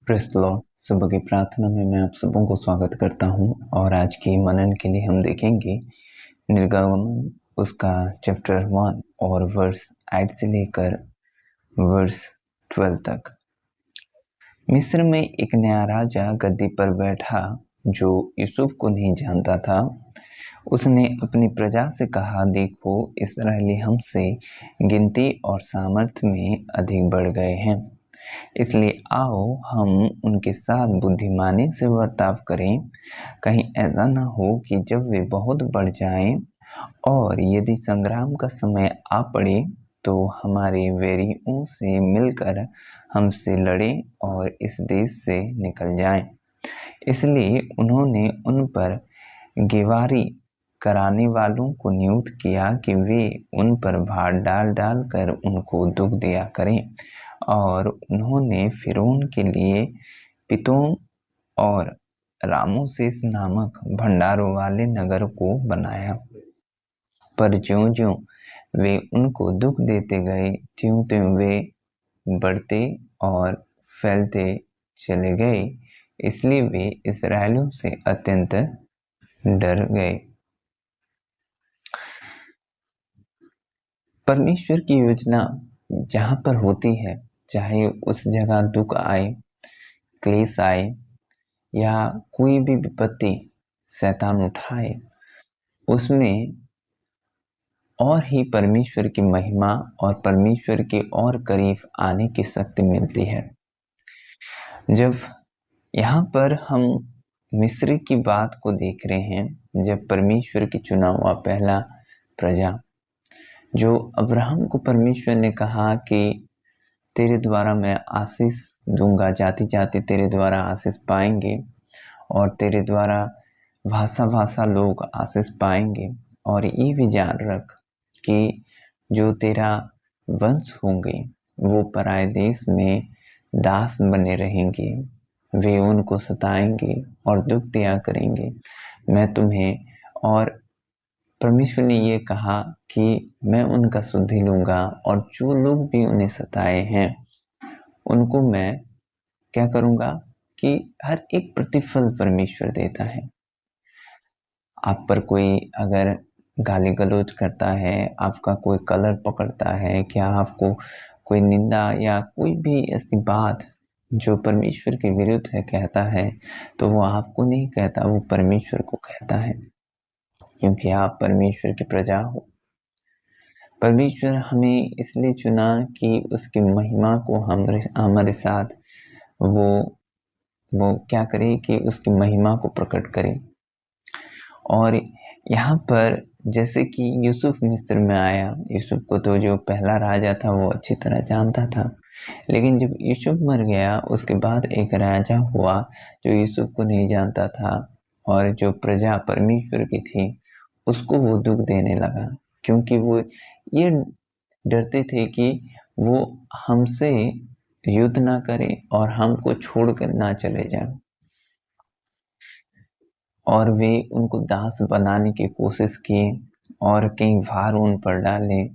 Praise the Lord. सुबह की प्रार्थना में मैं आप सबों को स्वागत करता हूं और आज की मनन के लिए हम देखेंगे निर्गमन उसका चैप्टर 1 और वर्स 8 से लेकर वर्स 12 तक। मिस्र में एक नया राजा गद्दी पर बैठा जो यूसुफ को नहीं जानता था। उसने अपनी प्रजा से कहा, देखो, इस्राएली हमसे गिनती और सामर्थ्य में अधिक बढ़ गए हैं, इसलिए आओ हम उनके साथ बुद्धिमानी से बर्ताव करें। कहीं ऐसा न हो कि जब वे बहुत बढ़ जाएं और यदि संग्राम का समय आ पड़े तो हमारे वैरियों से मिलकर हमसे लड़ें और इस देश से निकल जाएं। इसलिए उन्होंने उन पर गेवारी कराने वालों को नियुक्त किया कि वे उन पर भार डाल डाल कर उनको दुख दिया करें। और उन्होंने फिरौन के लिए पितोम और रामोसेस नामक भंडारों वाले नगर को बनाया। पर ज्यों-ज्यों वे उनको दुख देते गए, त्यों-त्यों वे बढ़ते और फैलते चले गए, इसलिए वे इस्राएलियों से अत्यंत डर गए। परमेश्वर की योजना जहाँ पर होती है, चाहे उस जगह दुख आए, क्लेश आए या कोई भी विपत्ति शैतान उठाए, उसमें और ही परमेश्वर की महिमा और परमेश्वर के और करीब आने की शक्ति मिलती है। जब यहाँ पर हम मिस्र की बात को देख रहे हैं, जब परमेश्वर की चुना हुआ पहला प्रजा जो अब्राहम को परमेश्वर ने कहा कि तेरे द्वारा मैं आशीष दूंगा, जाति जाति तेरे द्वारा आशीष पाएंगे और तेरे द्वारा भाषा भाषा लोग आशीष पाएंगे, और ये भी जान रख कि जो तेरा वंश होंगे वो पराये देश में दास बने रहेंगे, वे उनको सताएंगे और दुख दिया करेंगे। मैं तुम्हें, और परमेश्वर ने ये कहा कि मैं उनका शुद्धि लूंगा और जो लोग भी उन्हें सताए हैं उनको मैं क्या करूंगा कि हर एक प्रतिफल परमेश्वर देता है। आप पर कोई अगर गाली गलौज करता है, आपका कोई कलर पकड़ता है, क्या आपको कोई निंदा या कोई भी ऐसी बात जो परमेश्वर के विरुद्ध है कहता है, तो वो आपको नहीं कहता, वो परमेश्वर को कहता है, क्योंकि आप परमेश्वर की प्रजा हो। परमेश्वर हमें इसलिए चुना कि उसकी महिमा को हमारे साथ वो क्या करे कि उसकी महिमा को प्रकट करे। और यहाँ पर जैसे कि यूसुफ मिस्र में आया, यूसुफ को तो जो पहला राजा था वो अच्छी तरह जानता था, लेकिन जब यूसुफ मर गया उसके बाद एक राजा हुआ जो यूसुफ को नहीं जानता था, और जो प्रजा परमेश्वर की थी उसको वो दुख देने लगा, क्योंकि वो ये डरते थे कि वो हमसे युद्ध ना करे और हमको छोड़कर ना चले जाए, और वे उनको दास बनाने की कोशिश किए और कई भार उन पर डाले,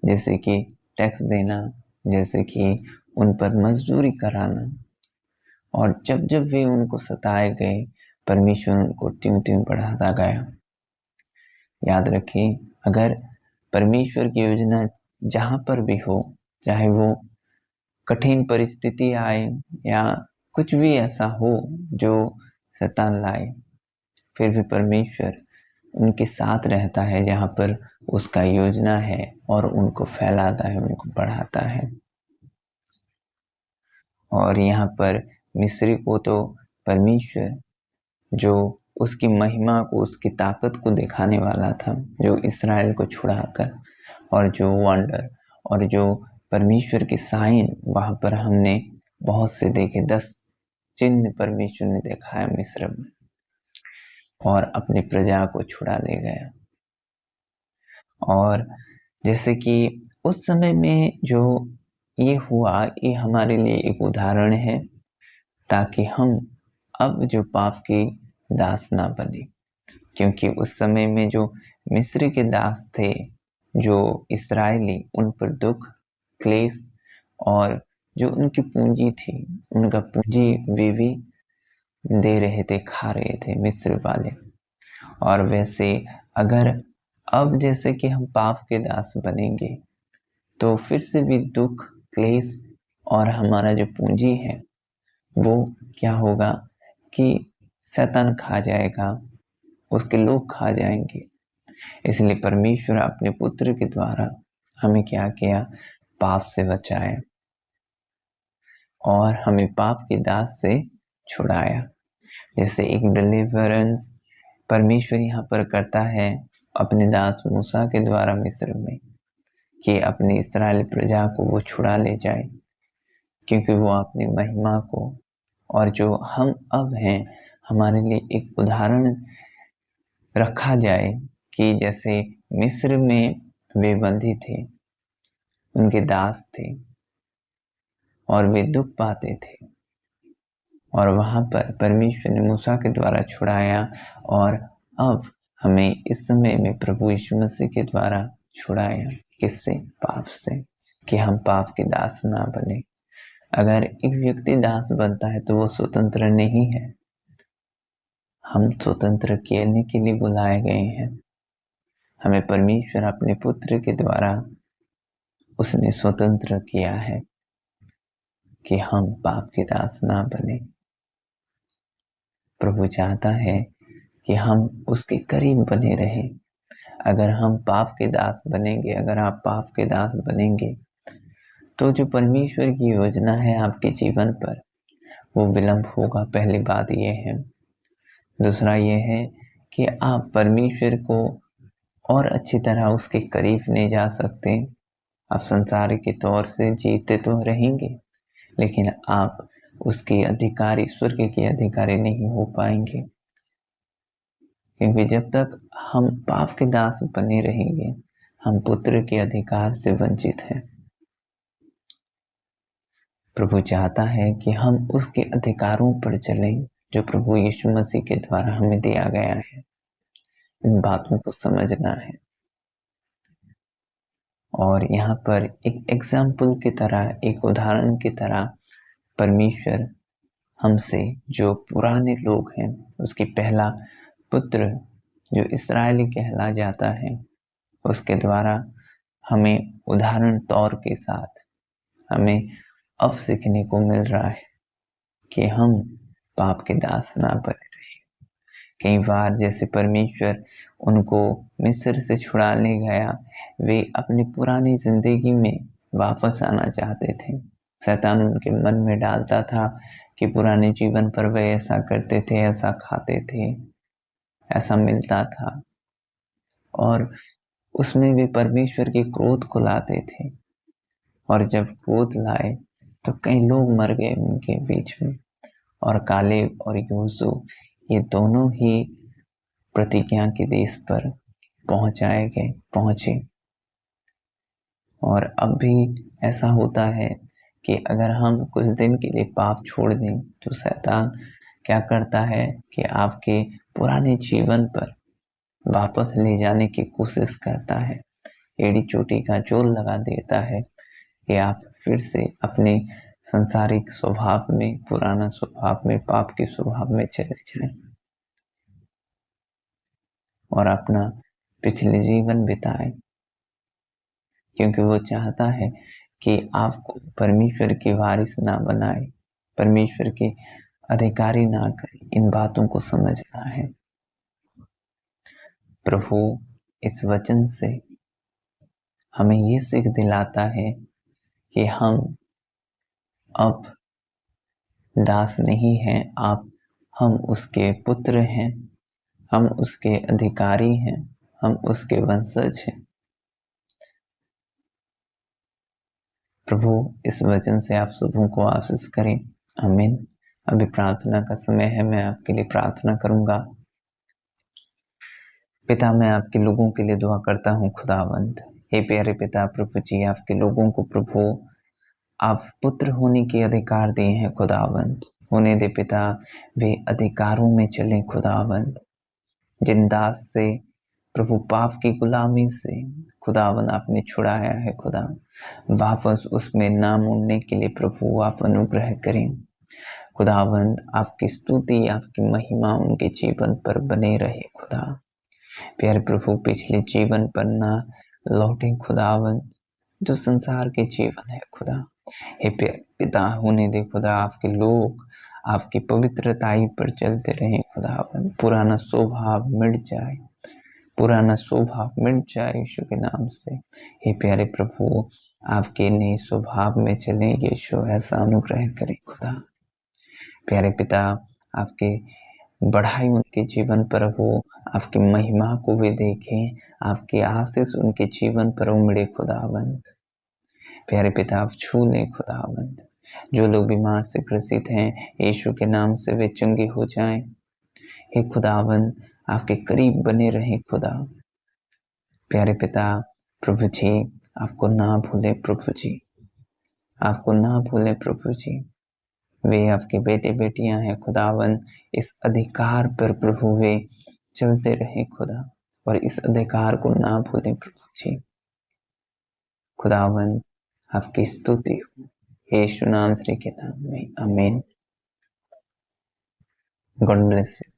जैसे कि टैक्स देना, जैसे कि उन पर मजदूरी कराना। और जब जब वे उनको सताए गए, परमेश्वर उनको त्यों त्यों बढ़ाता गया। याद रखिए, अगर परमेश्वर की योजना जहाँ पर भी हो, चाहे वो कठिन परिस्थिति आए या कुछ भी ऐसा हो जो शैतान लाए, फिर भी परमेश्वर उनके साथ रहता है जहाँ पर उसका योजना है, और उनको फैलाता है, उनको बढ़ाता है। और यहाँ पर मिस्री को तो परमेश्वर जो उसकी महिमा को, उसकी ताकत को दिखाने वाला था, जो इस्राएल को छुड़ाकर, और जो वंडर और जो परमेश्वर के साइन वहाँ पर हमने बहुत से देखे, 10 चिन्ह परमेश्वर ने दिखाया मिस्र में, और अपनी प्रजा को छुड़ा ले गया। और जैसे कि उस समय में जो ये हुआ, ये हमारे लिए एक उदाहरण है, ताकि हम अब जो पाप के दास ना बने, क्योंकि उस समय में जो मिस्र के दास थे, जो इस्राएली, उन पर दुख, क्लेश और जो उनकी पूंजी थी, उनका पूंजी वे भी दे रहे थे, खा रहे थे मिस्र वाले। और वैसे अगर अब जैसे कि हम पाप के दास बनेंगे तो फिर से भी दुख, क्लेश और हमारा जो पूंजी है वो क्या होगा कि शैतान खा जाएगा, उसके लोग खा जाएंगे। इसलिए परमेश्वर अपने पुत्र के द्वारा हमें क्या किया, पाप से बचाया और हमें पाप के दास से छुड़ाया। जैसे एक डिलीवरेंस परमेश्वर यहाँ पर करता है अपने दास मूसा के द्वारा मिस्र में, कि अपनी इस्राएल प्रजा को वो छुड़ा ले जाए, क्योंकि वो अपनी महिमा को और जो हम अब हैं हमारे लिए एक उदाहरण रखा जाए कि जैसे मिस्र में वे बंदी थे, उनके दास थे और वे दुख पाते थे, और वहां पर परमेश्वर ने मूसा के द्वारा छुड़ाया। और अब हमें इस समय में प्रभु यीशु मसीह के द्वारा छुड़ाया। किससे? पाप से, कि हम पाप के दास ना बने। अगर एक व्यक्ति दास बनता है तो वो स्वतंत्र नहीं है। हम स्वतंत्र करने के लिए बुलाए गए हैं। हमें परमेश्वर अपने पुत्र के द्वारा उसने स्वतंत्र किया है कि हम पाप के दास ना बने। प्रभु चाहता है कि हम उसके करीब बने रहें। अगर हम पाप के दास बनेंगे, अगर आप पाप के दास बनेंगे, तो जो परमेश्वर की योजना है आपके जीवन पर वो विलंब होगा। पहली बात ये है। दूसरा ये है कि आप परमेश्वर को और अच्छी तरह उसके करीब नहीं जा सकते। आप संसार के तौर से जीते तो रहेंगे, लेकिन आप उसके अधिकारी, स्वर्ग के अधिकारी नहीं हो पाएंगे, क्योंकि जब तक हम पाप के दास बने रहेंगे हम पुत्र के अधिकार से वंचित हैं। प्रभु चाहता है कि हम उसके अधिकारों पर चलें जो प्रभु यीशु मसीह के द्वारा हमें दिया गया है। इन बातों को समझना है। और यहाँ पर एक एग्जाम्पल की तरह, एक उदाहरण की तरह परमेश्वर हमसे, जो पुराने लोग हैं, उसके पहला पुत्र जो इस्राएली कहला जाता है, उसके द्वारा हमें उदाहरण तौर के साथ हमें अब सीखने को मिल रहा है कि हम पाप के दास ना बने रहे। कई बार जैसे परमेश्वर उनको मिस्र से छुड़ाने गया, वे अपनी पुरानी जिंदगी में वापस आना चाहते थे। शैतान उनके मन में डालता था कि पुराने जीवन पर वे ऐसा करते थे, ऐसा खाते थे, ऐसा मिलता था, और उसमें वे परमेश्वर के क्रोध को लाते थे। और जब क्रोध लाए तो कई लोग मर गए उनके बीच में। और कालेब और योशू ये दोनों ही प्रतिज्ञा के देश पर पहुंचे। और अब भी ऐसा होता है कि अगर हम कुछ दिन के लिए पाप छोड़ दें तो शैतान क्या करता है कि आपके पुराने जीवन पर वापस ले जाने की कोशिश करता है। एड़ी चोटी का जोर लगा देता है कि आप फिर से अपने संसारिक स्वभाव में, पुराना स्वभाव में, पाप के स्वभाव में चले जाएं और अपना पिछले जीवन बिताएं, क्योंकि वो चाहता है कि आपको परमेश्वर के वारिस ना बनाए, परमेश्वर के अधिकारी ना करे। इन बातों को समझना है। प्रभु इस वचन से हमें ये सीख दिलाता है कि हम अब दास नहीं हैं, हम उसके पुत्र हैं, हम उसके अधिकारी हैं, हम उसके वंशज हैं। प्रभु इस वचन से आप सबों को आशीष करें। आमीन। अभी प्रार्थना का समय है। मैं आपके लिए प्रार्थना करूंगा। पिता, मैं आपके लोगों के लिए दुआ करता हूँ खुदावंद। हे प्यारे पिता, प्रभु जी, आपके लोगों को प्रभु आप पुत्र होने के अधिकार दिए हैं खुदावंद। होने दे पिता, वे अधिकारों में चलें खुदावंद। जिन दास से प्रभु पाप की गुलामी से खुदावन आपने छुड़ाया है खुदा, वापस उसमें ना मुड़ने के लिए प्रभु आप अनुग्रह करें। खुदावंद आपकी स्तुति, आपकी महिमा उनके जीवन पर बने रहे खुदा। प्यारे प्रभु पिछले जीवन पर ना लौटे खुदावंद, जो संसार के जीवन है खुदा। हे पिता होने दे खुदा, आपके लोग आपकी पवित्रताई पर चलते रहे खुदावंद। पुराना स्वभाव मिट जाए, पुराना स्वभाव मिट जाए यीशु के नाम से। हे प्यारे प्रभु आपके नए स्वभाव में चले यीशु, ऐसा अनुग्रह करें खुदा। प्यारे पिता आपके बढ़ाई उनके जीवन पर हो, आपकी महिमा को वे देखें, आपकी आशीष उनके जीवन पर उमड़े खुदावंद। प्यारे पिता आप छू लें खुदावंद। जो लोग बीमार से ग्रसित हैं यीशु के नाम से वे चंगे हो जाएं। हे खुदावंद आपके करीब बने रहें खुदा। प्यारे पिता प्रभु जी आपको ना भूले प्रभु जी, आपको ना भूले प्रभु जी। वे आपके बेटे बेटियां हैं खुदावंद, इस अधिकार पर प्रभु वे चलते रहे खुदा, और इस अधिकार को ना भूलें प्रभु जी। खुदावंद आपकी स्तुति हो यीशु नाम श्री के नाम में, आमीन। God bless you.